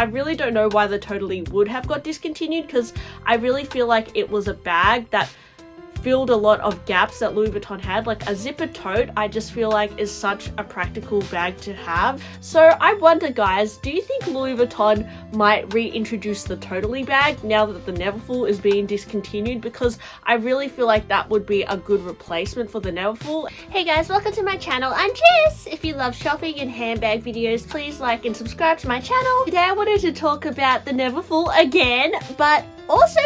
I really don't know why the Totally would have got discontinued, because I really feel like it was a bag that filled a lot of gaps that Louis Vuitton had. Like a zipper tote, I just feel like is such a practical bag to have. So I wonder, guys, do you think Louis Vuitton might reintroduce the Totally bag now that the Neverfull is being discontinued? Because I really feel like that would be a good replacement for the Neverfull. Hey guys, welcome to my channel. I'm Jess. If you love shopping and handbag videos, please like and subscribe to my channel. Today I wanted to talk about the Neverfull again, but also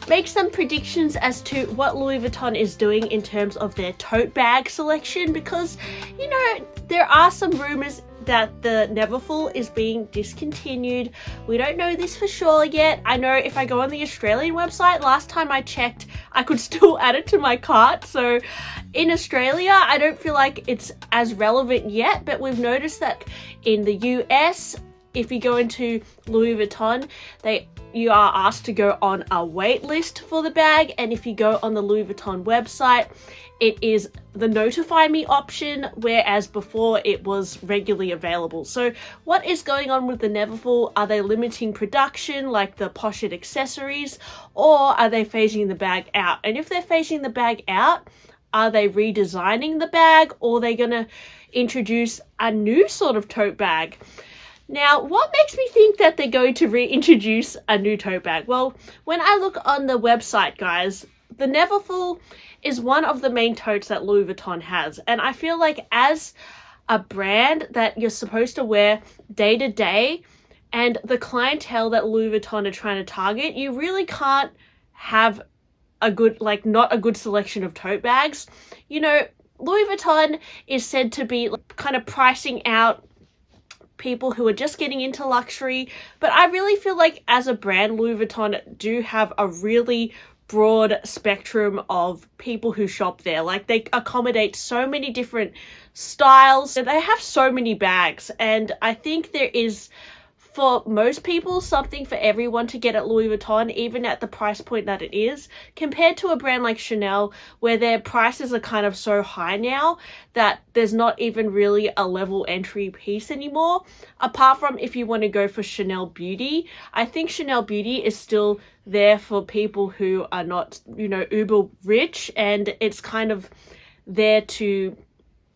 make some predictions as to what Louis Vuitton is doing in terms of their tote bag selection, because, you know, there are some rumors that the Neverfull is being discontinued. We don't know this for sure yet. I know if I go on the Australian website, last time I checked, I could still add it to my cart. So in Australia, I don't feel like it's as relevant yet, but we've noticed that in the US, if you go into Louis Vuitton, you are asked to go on a wait list for the bag, and if you go on the Louis Vuitton website, it is the notify me option, whereas before it was regularly available. So what is going on with the Neverfull? Are they limiting production like the pochette accessories, or are they phasing the bag out? And if they're phasing the bag out, are they redesigning the bag, or are they gonna introduce a new sort of tote bag? Now, what makes me think that they're going to reintroduce a new tote bag? Well, when I look on the website, guys, the Neverfull is one of the main totes that Louis Vuitton has. And I feel like as a brand that you're supposed to wear day to day, and the clientele that Louis Vuitton are trying to target, you really can't have a good, not a good selection of tote bags. You know, Louis Vuitton is said to be kind of pricing out people who are just getting into luxury, but I really feel like as a brand, Louis Vuitton do have a really broad spectrum of people who shop there. Like, they accommodate so many different styles, and they have so many bags, and I think there is, for most people, something for everyone to get at Louis Vuitton, even at the price point that it is, compared to a brand like Chanel, where their prices are kind of so high now that there's not even really a level entry piece anymore. Apart from if you want to go for Chanel Beauty, I think Chanel Beauty is still there for people who are not, you know, uber rich, and it's kind of there to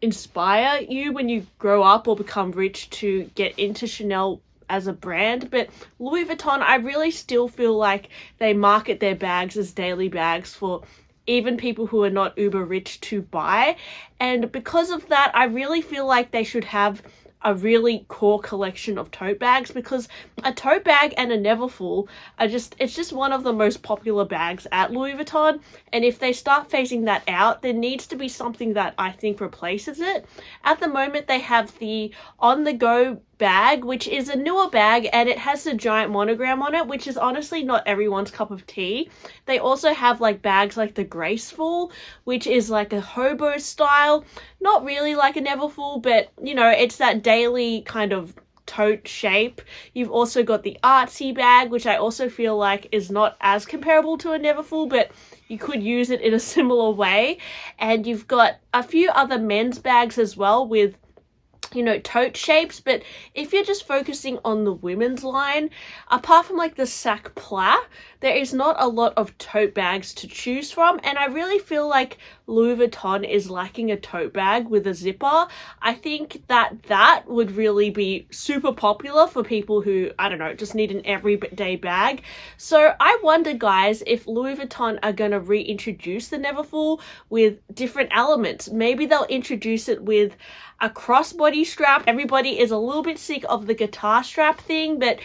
inspire you when you grow up or become rich to get into Chanel as a brand. But Louis Vuitton, I really still feel like they market their bags as daily bags for even people who are not uber rich to buy. And because of that, I really feel like they should have a really core collection of tote bags, because a tote bag and a Neverfull are it's just one of the most popular bags at Louis Vuitton. And if they start phasing that out, there needs to be something that I think replaces it. At the moment, they have the On The Go bag, which is a newer bag, and it has a giant monogram on it, which is honestly not everyone's cup of tea. They also have like bags like the Graceful, which is like a hobo style, not really like a Neverfull, but you know, it's that daily kind of tote shape. You've also got the Artsy bag, which I also feel like is not as comparable to a Neverfull, but you could use it in a similar way. And you've got a few other men's bags as well with, you know, tote shapes. But if you're just focusing on the women's line, apart from like the Sac Plat, there is not a lot of tote bags to choose from, and I really feel like Louis Vuitton is lacking a tote bag with a zipper. I think that would really be super popular for people who, I don't know, just need an everyday bag. So I wonder, guys, if Louis Vuitton are going to reintroduce the Neverfull with different elements. Maybe they'll introduce it with a crossbody strap. Everybody is a little bit sick of the guitar strap thing, but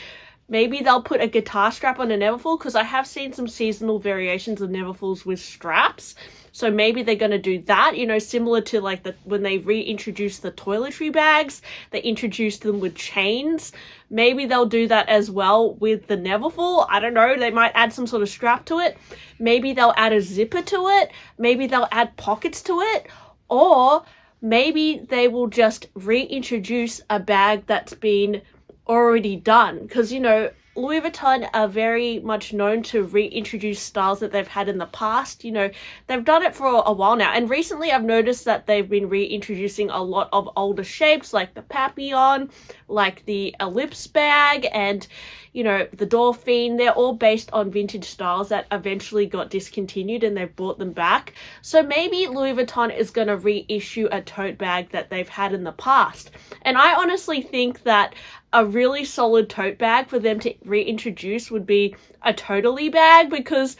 maybe they'll put a guitar strap on a Neverfull, because I have seen some seasonal variations of Neverfulls with straps. So maybe they're going to do that, you know, similar to like when they reintroduced the toiletry bags, they introduced them with chains. Maybe they'll do that as well with the Neverfull. I don't know, they might add some sort of strap to it. Maybe they'll add a zipper to it. Maybe they'll add pockets to it. Or maybe they will just reintroduce a bag that's been already done, because, you know, Louis Vuitton are very much known to reintroduce styles that they've had in the past. You know, they've done it for a while now. And recently I've noticed that they've been reintroducing a lot of older shapes like the Papillon, like the Ellipse bag, and, you know, the Dauphine. They're all based on vintage styles that eventually got discontinued and they've brought them back. So maybe Louis Vuitton is going to reissue a tote bag that they've had in the past. And I honestly think that a really solid tote bag for them to reintroduce would be a Totally bag, because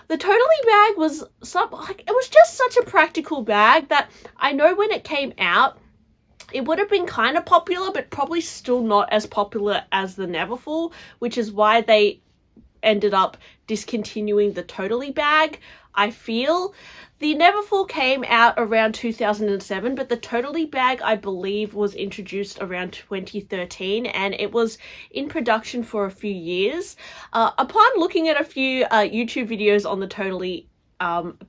the Totally bag was it was just such a practical bag that I know when it came out, it would have been kind of popular, but probably still not as popular as the Neverfull, which is why they ended up discontinuing the Totally bag. I feel the Neverfull came out around 2007, but the Totally bag, I believe, was introduced around 2013, and it was in production for a few years. Upon looking at a few YouTube videos on the Totally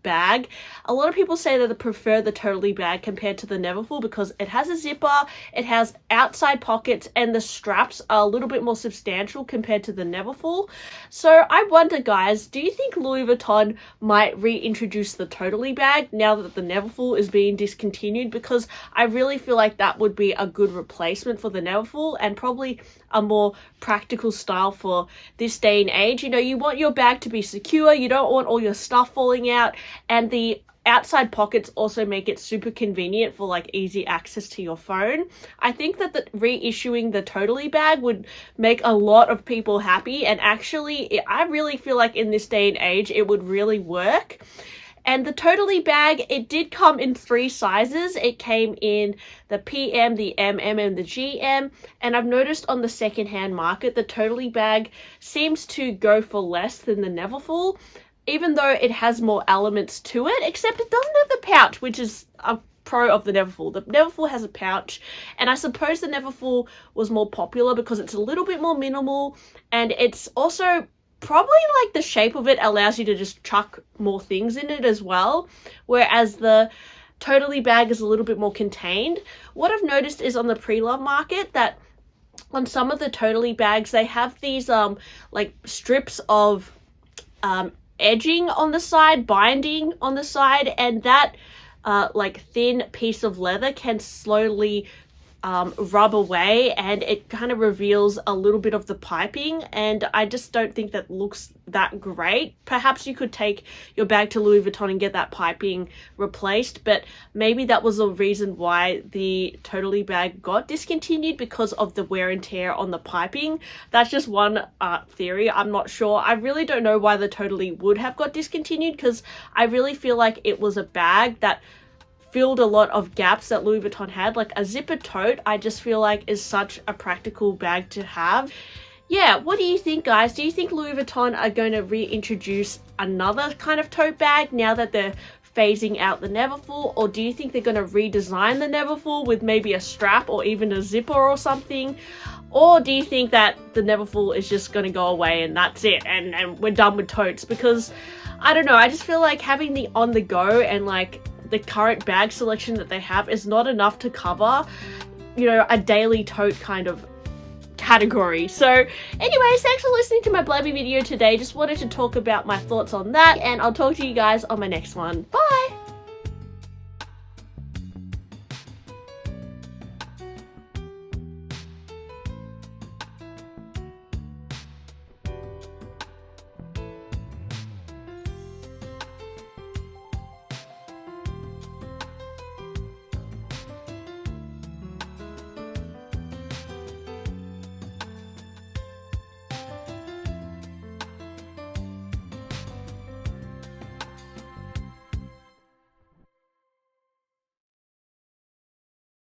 bag, a lot of people say that they prefer the Totally bag compared to the Neverfull because it has a zipper, it has outside pockets, and the straps are a little bit more substantial compared to the Neverfull. So I wonder, guys, do you think Louis Vuitton might reintroduce the Totally bag now that the Neverfull is being discontinued? Because I really feel like that would be a good replacement for the Neverfull and probably a more practical style for this day and age. You know, you want your bag to be secure, you don't want all your stuff falling out, and the outside pockets also make it super convenient for like easy access to your phone. I think that reissuing the Totally bag would make a lot of people happy, and actually I really feel like in this day and age it would really work. And the Totally bag, it did come in 3 sizes. It came in the PM, the MM, and the GM. And I've noticed on the secondhand market, the Totally bag seems to go for less than the Neverfull, even though it has more elements to it, except it doesn't have the pouch, which is a pro of the Neverfull. The Neverfull has a pouch, and I suppose the Neverfull was more popular because it's a little bit more minimal, and it's also probably like the shape of it allows you to just chuck more things in it as well, whereas the Totally bag is a little bit more contained. What I've noticed is on the pre-love market that on some of the Totally bags, they have these like strips of edging on the side, binding on the side, and that like thin piece of leather can slowly rub away, and it kind of reveals a little bit of the piping, and I just don't think that looks that great. Perhaps you could take your bag to Louis Vuitton and get that piping replaced, but maybe that was a reason why the Totally bag got discontinued, because of the wear and tear on the piping. That's just one theory. I'm not sure. I really don't know why the Totally would have got discontinued, because I really feel like it was a bag that filled a lot of gaps that Louis Vuitton had. Like a zipper tote, I just feel like is such a practical bag to have. Yeah, what do you think, guys? Do you think Louis Vuitton are going to reintroduce another kind of tote bag now that they're phasing out the Neverfull, or do you think they're going to redesign the Neverfull with maybe a strap or even a zipper or something? Or do you think that the Neverfull is just going to go away and that's it, and we're done with totes? Because I don't know, I just feel like having the on the go and like the current bag selection that they have is not enough to cover, you know, a daily tote kind of category. So anyways, thanks for listening to my blabby video today. Just wanted to talk about my thoughts on that, and I'll talk to you guys on my next one. Bye!